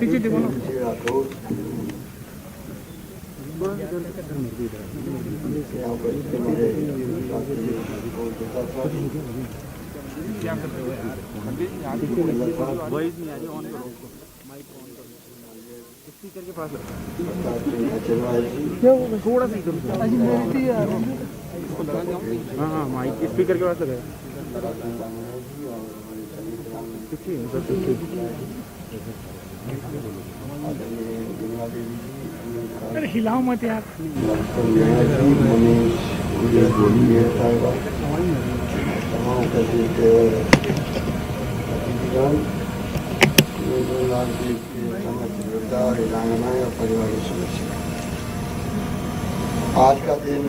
पीछे देखो ना। क्या करते हो यार? वॉइस नहीं आ रही, ऑन करो, माइक ऑन करो, स्पीकर के पास थोड़ा सा इधर इसको लगा दिया। हाँ हाँ, माइक स्पीकर के पास लगाया। अरे हिलाओ मत यार। परिवार समस्या आज का दिन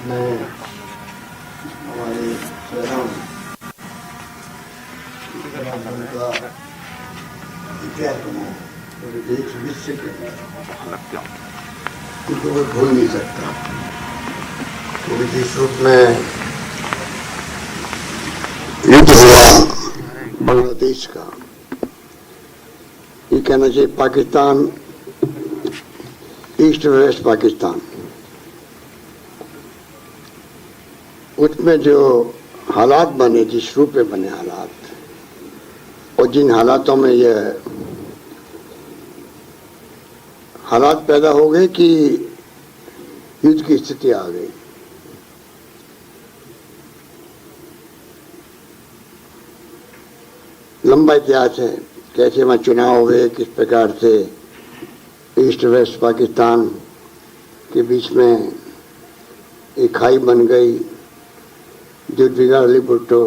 मैं हमारे स्वयं का इतिहास बनाया और देश विश्व के उनको मैं भूल नहीं सकता। तो जिस रूप में युद्ध हुआ बांग्लादेश का, ये कहना चाहिए पाकिस्तान, ईस्ट वेस्ट पाकिस्तान, उसमें जो हालात बने, जिस रूप में बने हालात, और जिन हालातों में ये हालात पैदा हो गए कि युद्ध की स्थिति आ गई। लंबा इतिहास है, कैसे वहाँ चुनाव हुए, किस प्रकार से ईस्ट वेस्ट पाकिस्तान के बीच में एक खाई बन गई। जुल्फ़िकार अली भुट्टो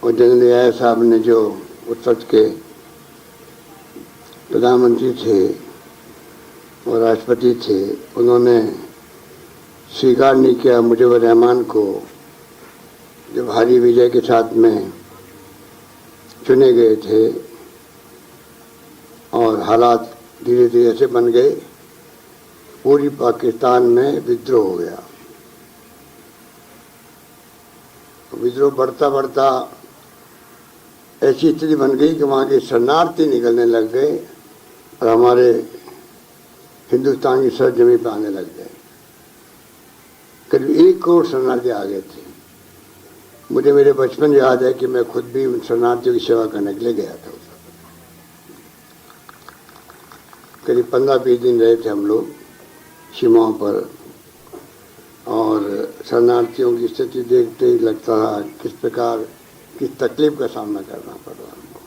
और जनरल याहिया साहब ने, जो उस वक्त के प्रधानमंत्री थे और राष्ट्रपति थे, उन्होंने स्वीकार नहीं किया मुजीबुर रहमान को, जो भारी विजय के साथ में चुने गए थे, और हालात धीरे धीरे ऐसे बन गए, पूरी पाकिस्तान में विद्रोह हो गया। विद्रोह बढ़ता बढ़ता ऐसी स्थिति बन गई कि वहाँ के शरणार्थी निकलने लग गए और हमारे हिंदुस्तान की सरजमी पर आने लग गए। करीब 1 करोड़ शरणार्थी आ गए थे। मुझे मेरे बचपन याद है कि मैं खुद भी उन शरणार्थियों की सेवा करने के लिए गया था। करीब 15-20 दिन रहे थे हम लोग सीमाओं पर, और शरणार्थियों की स्थिति देखते ही लगता था किस प्रकार की तकलीफ का सामना करना पड़ रहा हमको।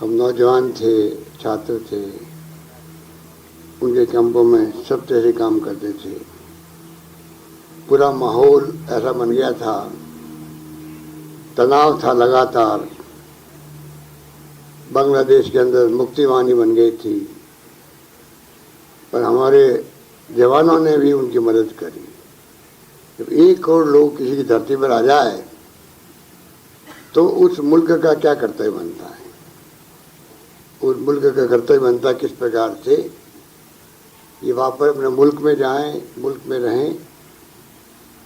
हम नौजवान थे, छात्र थे, उनके कैंपों में सब तरह काम करते थे। पूरा माहौल ऐसा बन गया था, तनाव था लगातार। बांग्लादेश के अंदर मुक्तिवाणी बन गई थी, पर हमारे जवानों ने भी उनकी मदद करी। जब 1 करोड़ लोग किसी की धरती पर आ जाए तो उस मुल्क का क्या कर्तव्य बनता है? उस मुल्क का कर्तव्य बनता है किस प्रकार से ये वापस अपने मुल्क में जाएं, मुल्क में रहें।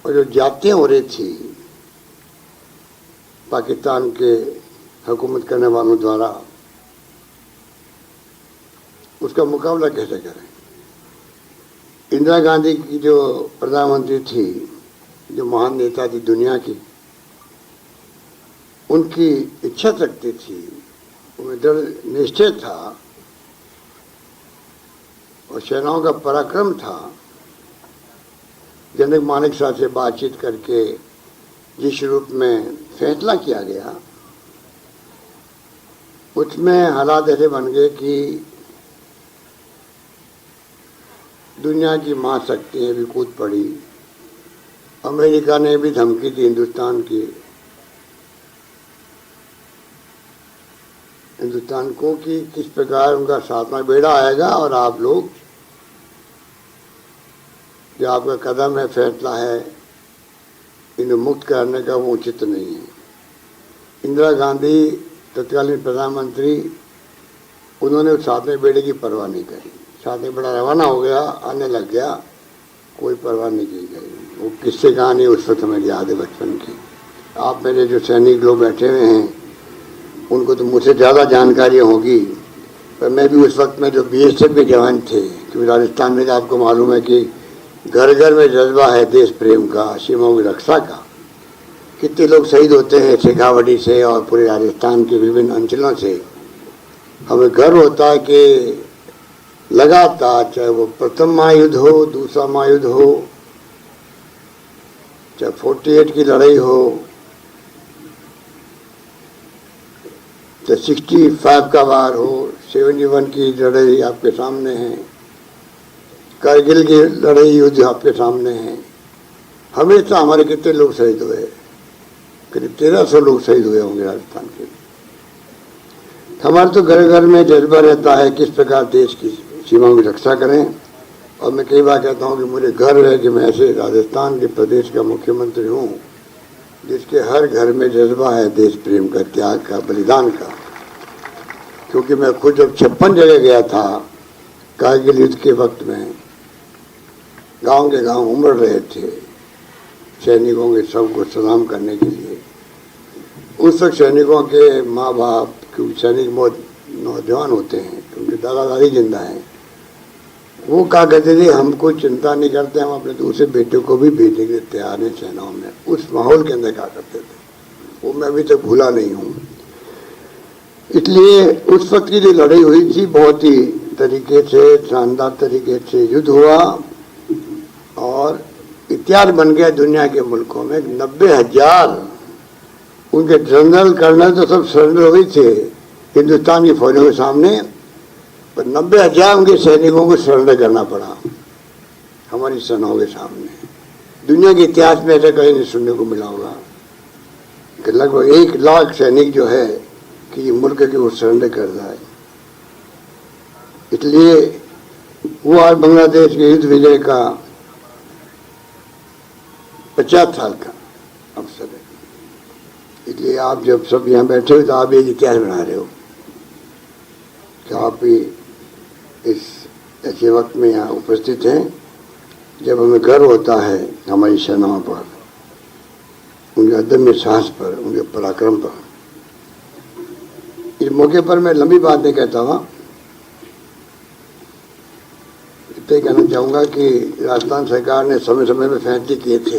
और जो जातियाँ हो रही थी पाकिस्तान के हुकूमत करने वालों द्वारा, उसका मुकाबला कैसे करें? इंदिरा गांधी की जो प्रधानमंत्री थी, जो महान नेता थी दुनिया की, उनकी इच्छा शक्ति थी, उनमें दृढ़ निश्चय था और सेनाओं का पराक्रम था। जनरल मानेक साहब से बातचीत करके जिस रूप में फैसला किया गया, उसमें हालात ऐसे बन गए कि दुनिया की महाशक्तियाँ भी कूद पड़ी। अमेरिका ने भी धमकी दी हिंदुस्तान को कि किस प्रकार उनका 7वां बेड़ा आएगा और आप लोग, जो आपका कदम है, फैसला है, इन्हें मुक्त करने का, वो उचित नहीं है। इंदिरा गांधी तत्कालीन प्रधानमंत्री, उन्होंने उस 7वें बेड़े की परवाह नहीं करी। 7वां बेड़ा रवाना हो गया, आने लग गया, कोई परवाह नहीं की गई। वो किससे कहानी उस वक्त हमें याद है बचपन की। आप मेरे जो सैनिक लोग बैठे हुए हैं उनको तो मुझसे ज़्यादा जानकारी होगी, पर मैं भी उस वक्त में जो BSF के जवान थे, क्योंकि राजस्थान में आपको मालूम है कि घर घर में जज्बा है देश प्रेम का, सीमाओं की रक्षा का। कितने लोग शहीद होते हैं शेखावटी से और पूरे राजस्थान के विभिन्न अंचलों से। हमें गर्व होता है कि लगातार, चाहे वो प्रथम महायुद्ध हो, दूसरा महायुद्ध हो, चाहे 48 की लड़ाई हो, चाहे 65 का वार हो, 71 की लड़ाई आपके सामने है, कारगिल की लड़ाई युद्ध आपके सामने है। हमेशा हमारे कितने लोग शहीद हुए, करीब 1300 लोग शहीद हुए होंगे राजस्थान के। हमारे तो घर घर में जज्बा रहता है किस प्रकार देश की सीमाओं की रक्षा करें। और मैं कई बार कहता हूँ कि मुझे गर्व है कि मैं ऐसे राजस्थान के प्रदेश का मुख्यमंत्री हूँ जिसके हर घर में जज्बा है देश प्रेम का, त्याग का, बलिदान का। क्योंकि मैं खुद जब 56 जगह गया था कारगिल युद्ध के वक्त में, गांव के गांव उमड़ रहे थे सैनिकों के सबको सलाम करने के लिए। उस वक्त सैनिकों के माँ बाप, क्योंकि सैनिक बहुत नौजवान होते हैं, क्योंकि दादा दादी जिंदा हैं, वो कहा करते थे हम कोई चिंता नहीं करते, हम अपने दूसरे बेटे को भी भेजने के लिए तैयार हैं सेनाओं में। उस माहौल के अंदर कहा करते थे, वो मैं अभी तक भूला नहीं हूँ। इसलिए उस वक्त की जो लड़ाई हुई थी बहुत ही तरीके से, शानदार तरीके से युद्ध हुआ और इतिहास बन गया दुनिया के मुल्कों में। 90,000 उनके जनरल कर्नल तो सब सरेंडर हो गए थे हिंदुस्तान की फौजों के सामने, पर 90,000 उनके सैनिकों को सरेंडर करना पड़ा हमारी सेनाओं के सामने। दुनिया के इतिहास में ऐसा कहीं नहीं सुनने को मिला होगा कि लगभग 1 लाख सैनिक जो है कि मुल्क के वो सरेंडर कर रहा है। इसलिए वो आज बांग्लादेश के युद्ध विजय का 50 साल का अवसर है। इसलिए आप जब सब यहाँ बैठे हो तो आप एक इतिहास बना रहे हो कि आप भी इस ऐसे वक्त में यहाँ उपस्थित हैं जब हमें गर्व होता है हमारी सेनाओं पर, उनके अदम्य साहस पर, उनके पराक्रम पर। इस मौके पर मैं लंबी बात नहीं कहता हुआ इतना कहना चाहूँगा कि राजस्थान सरकार ने समय समय में फैसले किए थे।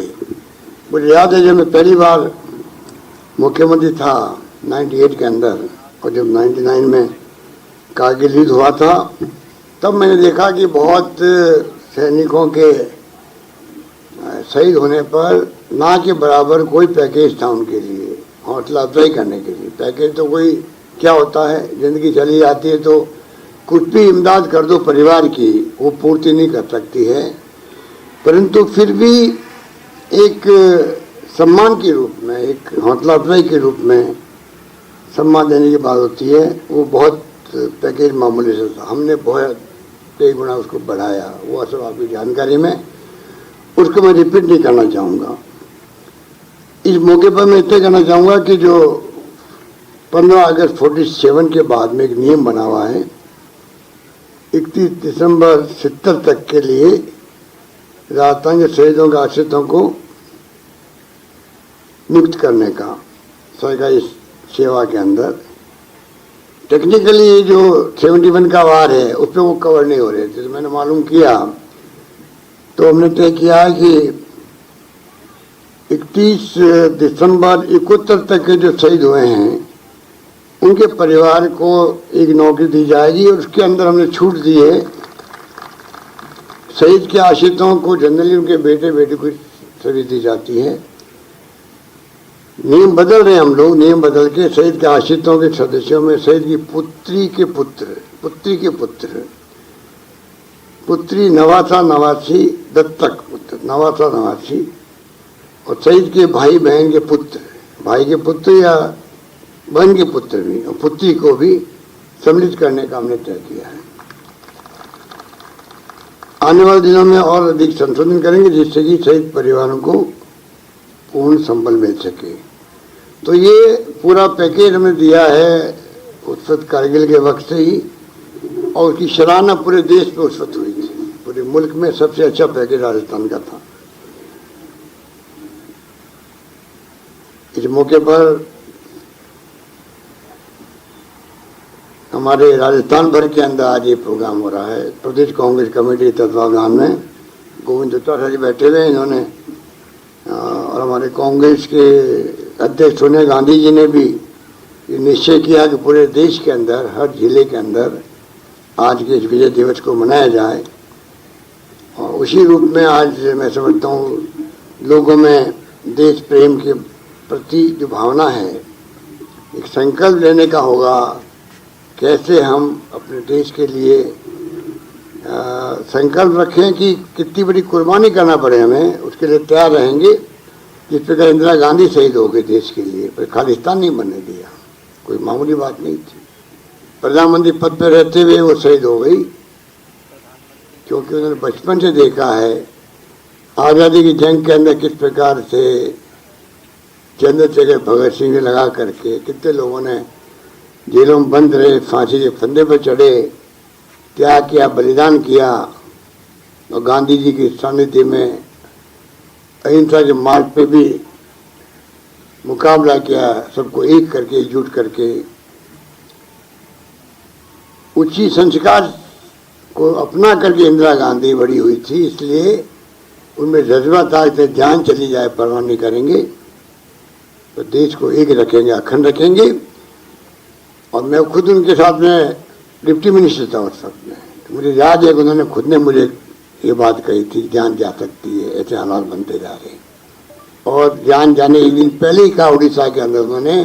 मुझे याद है जब मैं पहली बार मुख्यमंत्री था 98 के अंदर, और जब 99 में कारगिल युद्ध हुआ था, तब मैंने देखा कि बहुत सैनिकों के शहीद होने पर ना के बराबर कोई पैकेज था उनके लिए हौसला अफजाई करने के लिए। पैकेज तो कोई क्या होता है, जिंदगी चली जाती है तो कुछ भी इमदाद कर दो परिवार की, वो पूर्ति नहीं कर सकती है, परंतु फिर भी एक सम्मान के रूप में, एक हौसला अफजाई के रूप में सम्मान देने की बात होती है। वो बहुत पैकेज मामूली से था, हमने बहुत कई गुना उसको बढ़ाया। वो सब आपकी जानकारी में, उसको मैं रिपीट नहीं करना चाहूँगा। इस मौके पर मैं इतना कहना चाहूँगा कि जो 15 अगस्त 47 के बाद में एक नियम बना हुआ है 31 दिसंबर 70 तक के लिए राजस्थान के शहीदों के आश्रितों को नियुक्त करने का सरकारी सेवा के अंदर। टेक्निकली जो 71 का वार है उस पर वो कवर नहीं हो रहे थे, तो मैंने मालूम किया तो हमने तय किया कि 31 दिसंबर 71 तक के जो शहीद हुए हैं उनके परिवार को एक नौकरी दी जाएगी, और उसके अंदर हमने छूट दी है शहीद के आश्रितों को जनरली उनके बेटे बेटी को सर्विस दी जाती है। नियम बदल रहे हैं हम लोग, नियम बदल के शहीद के आश्रितों के सदस्यों में शहीद की पुत्री के पुत्र, पुत्री नवासा नवासी, दत्तक पुत्र नवासा नवासी, और शहीद के भाई बहन के पुत्र, भाई के पुत्र या बहन के पुत्र भी, और पुत्री को भी सम्मिलित करने का हमने तय किया है। आने वाले दिनों में और अधिक संशोधन करेंगे जिससे कि शहीद परिवारों को पूर्ण संबल मिल सके। तो ये पूरा पैकेज हमने दिया है उस वक्त कारगिल के वक्त से ही, और उसकी सराहना पूरे देश में उस वक्त हुई थी। पूरे मुल्क में सबसे अच्छा पैकेज राजस्थान का था। इस मौके पर हमारे राजस्थान भर के अंदर आज ये प्रोग्राम हो रहा है। प्रदेश कांग्रेस कमेटी के तत्वावधान में गोविंद दत्ता जी बैठे हुए हैं इन्होंने, और हमारे कांग्रेस के अध्यक्ष सोनिया गांधी जी ने भी ये निश्चय किया कि पूरे देश के अंदर हर जिले के अंदर आज के इस विजय दिवस को मनाया जाए। और उसी रूप में आज मैं समझता हूँ लोगों में देश प्रेम के प्रति जो भावना है, एक संकल्प लेने का होगा कैसे हम अपने देश के लिए संकल्प रखें कि कितनी बड़ी कुर्बानी करना पड़े हमें, उसके लिए तैयार रहेंगे। जिस प्रकार इंदिरा गांधी शहीद हो गए देश के लिए, पर खालिस्तान नहीं बनने दिया, कोई मामूली बात नहीं थी। प्रधानमंत्री पद पर रहते हुए वो शहीद हो गई, क्योंकि उन्होंने बचपन से देखा है आज़ादी की जंग के अंदर किस प्रकार से चंद्रशेखर भगत सिंह ने लगा करके कितने लोगों ने जेलों में बंद रहे, फांसी के फंदे पर चढ़े, त्याग किया, बलिदान किया, और गांधी जी की सानिध्य में अहिंसा के मार्ग पे भी मुकाबला किया, सबको एक करके एकजुट करके। उसी संस्कार को अपना करके इंदिरा गांधी बड़ी हुई थी, इसलिए उनमें जज्बा था कि जान चली जाए परवाह नहीं करेंगे, तो देश को एक रखेंगे, अखंड रखेंगे। और मैं खुद उनके साथ में डिप्टी मिनिस्टर था उस वक्त में, तो मुझे याद है कि उन्होंने खुद ने मुझे ये बात कही थी, जान जा सकती है, ऐसे हालात बनते जा रहे। और जान जाने एक दिन पहले ही कहा उड़ीसा के अंदर उन्होंने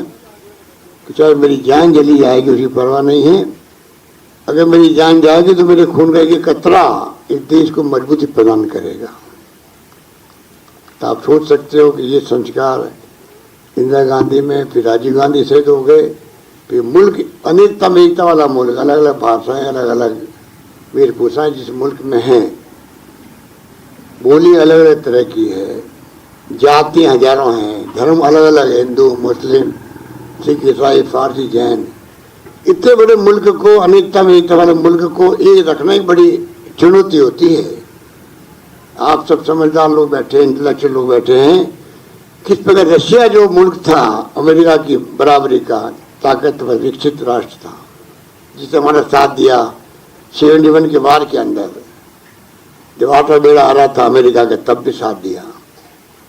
कि चाहे मेरी जान चली जाएगी उसकी परवाह नहीं है, अगर मेरी जान जाएगी तो मेरे खून का एक कतरा इस देश को मजबूती प्रदान करेगा। तो आप सोच सकते हो कि ये संस्कार इंदिरा गांधी में, फिर राजीव गांधी शहीद हो गए, फिर मुल्क अनेकता में एकता वाला मुल्क, अलग अलग भाषाएं, अलग अलग वेशभूषाएं जिस मुल्क में हैं, बोली अलग अलग तरह की है, जाति हजारों हैं, धर्म अलग अलग, हिंदू मुस्लिम सिख ईसाई फारसी जैन, इतने बड़े मुल्क को, अनेकता में एकता वाले मुल्क को एक रखना ही बड़ी चुनौती होती है। आप सब समझदार लोग बैठे, इंटेलेक्चुअल लोग बैठे हैं, किस प्रकार रशिया जो मुल्क था अमेरिका की बराबरी का ताकतवर विकसित राष्ट्र था, जिसने हमारा साथ दिया 71 के वार के अंदर, जब आटा बेड़ा आ रहा था अमेरिका का, तब भी साथ दिया।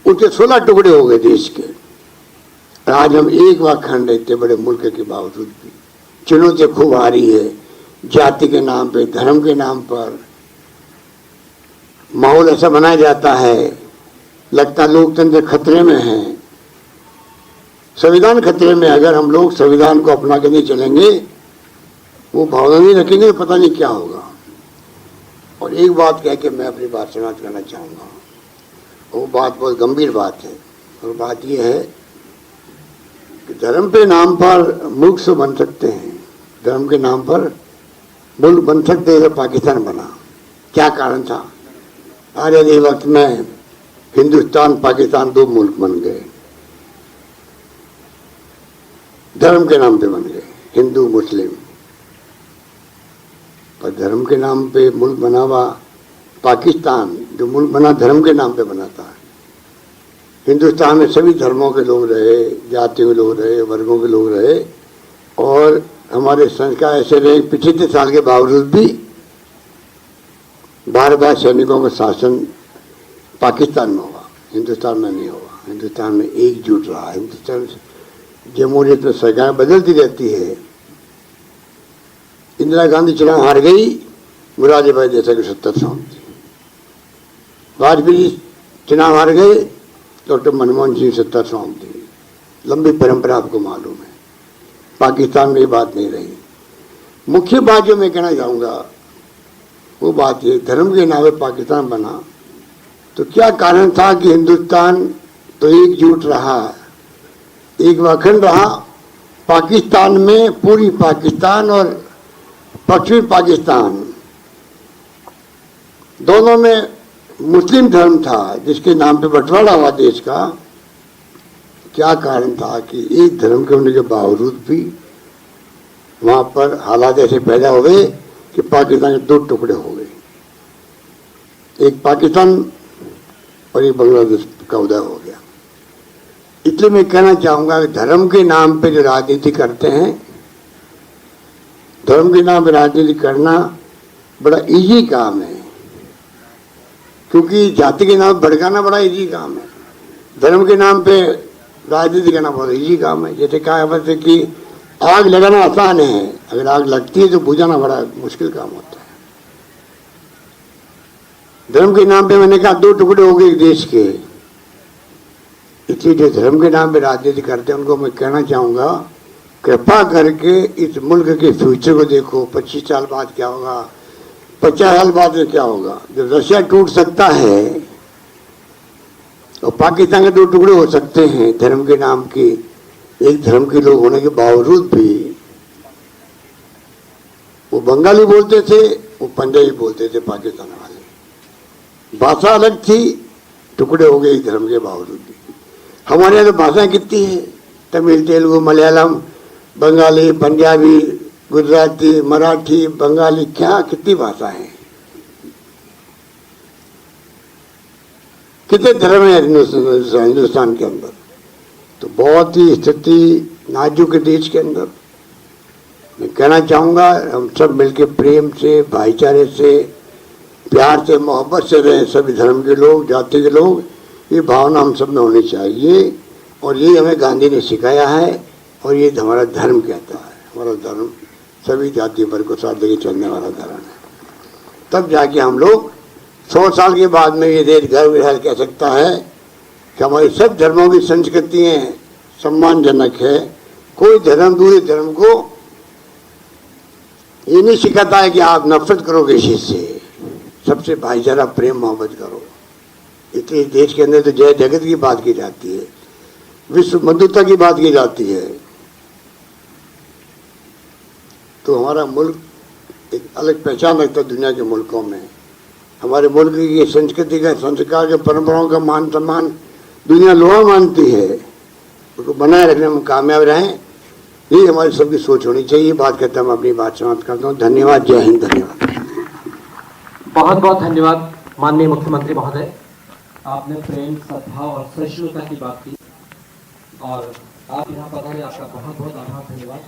उसके 16 टुकड़े हो गए देश के, आज हम एक व अखंड इतने बड़े मुल्क के बावजूद भी चुनौती खूब आ रही है, जाति के नाम पे, धर्म के नाम पर माहौल ऐसा बनाया जाता है, लगता लोकतंत्र खतरे में है, संविधान खतरे में। अगर हम लोग संविधान को अपना के नहीं चलेंगे, वो भावना नहीं रखेंगे, तो पता नहीं क्या होगा। और एक बात कह के मैं अपनी बात समाप्त करना चाहूँगा, वो बात बहुत गंभीर बात है, और बात ये है कि धर्म के नाम पर मुल्क से बन सकते हैं, धर्म के नाम पर मुल्क बन सकते हैं। पाकिस्तान बना, क्या कारण था? आज़ादी वक्त में हिंदुस्तान पाकिस्तान 2 मुल्क बन गए, धर्म के नाम पे बन गए, हिंदू मुस्लिम। पर धर्म के नाम पे मुल्क बना हुआ पाकिस्तान, जो मुल्क बना धर्म के नाम पे बना था। हिंदुस्तान में सभी धर्मों के लोग रहे, जातियों के लोग रहे, वर्गों के लोग रहे, और हमारे संस्कार ऐसे रहे 75 साल के बावजूद भी बार बार सैनिकों का शासन पाकिस्तान में हुआ, हिंदुस्तान में नहीं हुआ। हिंदुस्तान में एकजुट रहा। हिंदुस्तान जमहूरियत में सरकार बदलती रहती है। इंदिरा गांधी चुनाव हार गई, मुरारजी भाई देसाई की सत्ता सौंपी। वाजपेयी चुनाव हार गए, डॉक्टर मनमोहन सिंह सत्ता सौंप दी। लंबी परंपरा आपको मालूम है। पाकिस्तान में ये बात नहीं रही। मुख्य बात जो मैं कहना चाहूँगा वो बात ये, धर्म के नाम पे पाकिस्तान बना, तो क्या कारण था कि हिंदुस्तान तो एकजुट रहा, एक अखंड रहा। पाकिस्तान में पूरी पाकिस्तान और पश्चिमी पाकिस्तान दोनों में मुस्लिम धर्म था, जिसके नाम पे बंटवारा हुआ देश का। क्या कारण था कि एक धर्म के होने के बावजूद भी वहाँ पर हालात ऐसे पैदा हो गए कि पाकिस्तान के 2 टुकड़े हो गए, एक पाकिस्तान और एक बांग्लादेश का उदय हो गया। इसलिए मैं कहना चाहूंगा कि धर्म के नाम पे जो राजनीति करते हैं, धर्म के नाम पे राजनीति करना बड़ा इजी काम है, क्योंकि जाति के नाम भड़काना बड़ा इजी काम है। धर्म के नाम पे राजनीति करना बहुत इजी काम है। जैसे कहावत है कि आग लगाना आसान है, अगर आग लगती है तो बुझाना बड़ा मुश्किल काम होता है। धर्म के नाम पे मैंने कहा दो टुकड़े हो गए एक देश के। इसलिए जो धर्म के नाम पे राजनीति करते हैं उनको मैं कहना चाहूंगा, कृपा करके इस मुल्क के फ्यूचर को देखो। 25 साल बाद क्या होगा, 50 साल बाद में क्या होगा। जब रशिया टूट सकता है और पाकिस्तान के दो टुकड़े हो सकते हैं धर्म के नाम की, एक धर्म के लोग होने के बावजूद भी वो बंगाली बोलते थे, वो पंजाबी बोलते थे, पाकिस्तान वाले। भाषा अलग थी, टुकड़े हो गए धर्म के बावजूद भी। हमारे यहाँ तो भाषाएं कितनी है, तमिल, तेलुगु, मलयालम, बंगाली, पंजाबी, गुजराती, मराठी, बंगाली, क्या कितनी भाषा है, कितने धर्म है हिंदुस्तान के अंदर। तो बहुत ही स्थिति नाजुक देश के अंदर मैं कहना चाहूंगा हम सब मिलकर प्रेम से, भाईचारे से, प्यार से, मोहब्बत से रहें। सभी धर्म के लोग, जाति के लोग, ये भावना हम सब में होनी चाहिए। और ये हमें गांधी ने सिखाया है और ये हमारा धर्म कहता है। हमारा धर्म सभी जाति वर्ग को साथ लेके चलने वाला धर्म है। तब जाके हम लोग 100 साल के बाद में ये देश गर्व कह सकता है कि हमारी सब धर्मों की संस्कृतियाँ सम्मानजनक है। कोई धर्म दूसरे धर्म को ये नहीं सिखाता है कि आप नफरत करो किसी से, सबसे भाईचारा, प्रेम, मोहब्बत करो। इसलिए देश के अंदर तो जय जगत की बात की जाती है, विश्व बंधुता की बात की जाती है। तो हमारा मुल्क एक अलग पहचान रखता है दुनिया के मुल्कों में। हमारे मुल्क की संस्कृति का, संस्कार के, परंपराओं का मान सम्मान दुनिया लोहा मानती है। उसको बनाए रखने में कामयाब रहें, ये हमारी सबकी सोच होनी चाहिए। बात करते हम अपनी बात समाप्त करता हूँ। धन्यवाद। जय हिंद। धन्यवाद। बहुत बहुत धन्यवाद माननीय मुख्यमंत्री महोदय, आपने प्रेम, सद्भाव और सहिष्णुता की बात की और आप यहाँ पधारे, आपका बहुत बहुत आभार, धन्यवाद।